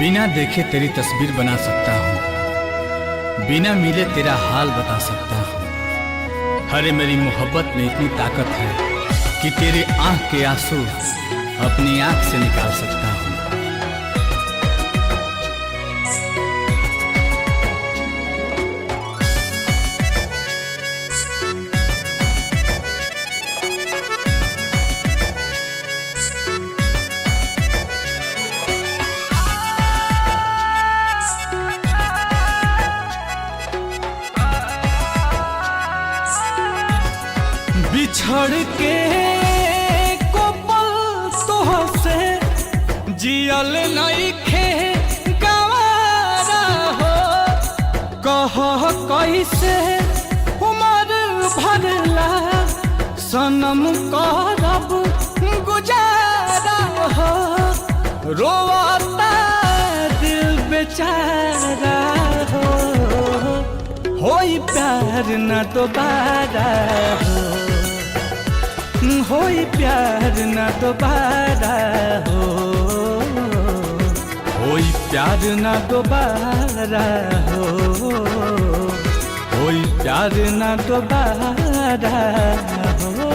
बिना देखे तेरी तस्वीर बना सकता हूँ, बिना मिले तेरा हाल बता सकता हूँ। अरे मेरी मोहब्बत में इतनी ताकत है कि तेरे आँख के आंसू अपनी आँख से निकाल सकता हूँ। बिछड़ के को पल तोहसे जियल नइखे गवारा हो। कह कैसे उमर भरला सनम करब गुजारा हो। रोता दिल बेचारा हो, होई प्यार न दोबारा हो, होई प्यार न दोबारा हो, होई प्यार न दोबारा हो, होई प्यार न दोबारा हो।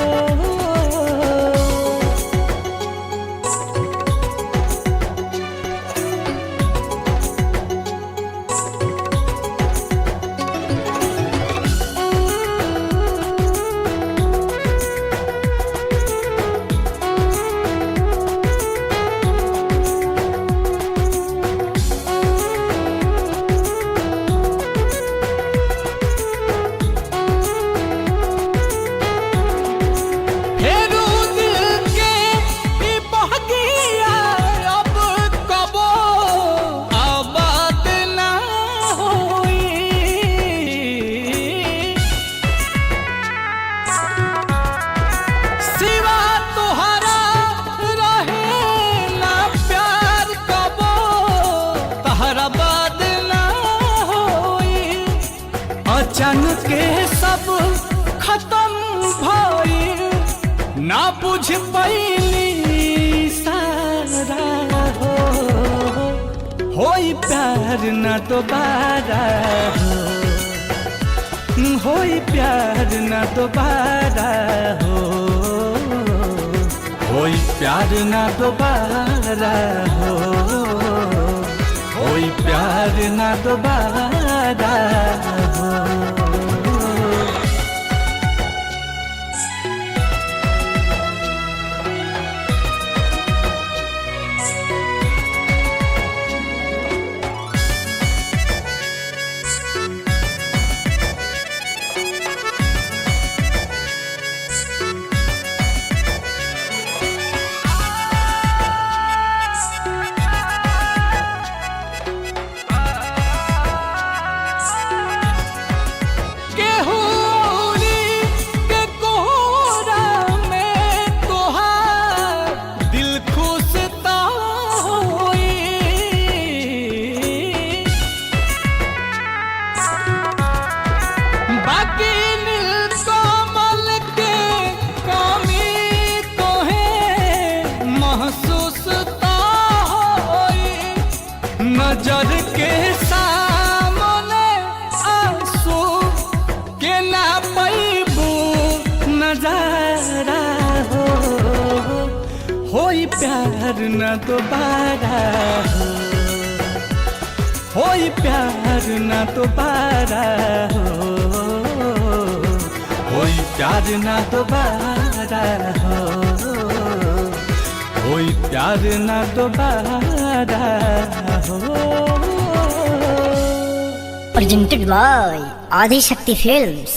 अचानक के सब खत्म भइल, ना बुझ पैली सारा हो। होई प्यार न दोबारा हो, होई प्यार न दोबारा हो, होई प्यार न दोबारा हो, होई प्यार न दोबारा हो। नजर के सामने आंसू के ना पैबू नजारा हो। होई प्यार न दोबारा हो, होई प्यार न दोबारा हो, होई प्यार न दोबारा हो, होई प्यार न दोबारा हो। Presented by Adi Shakti Films।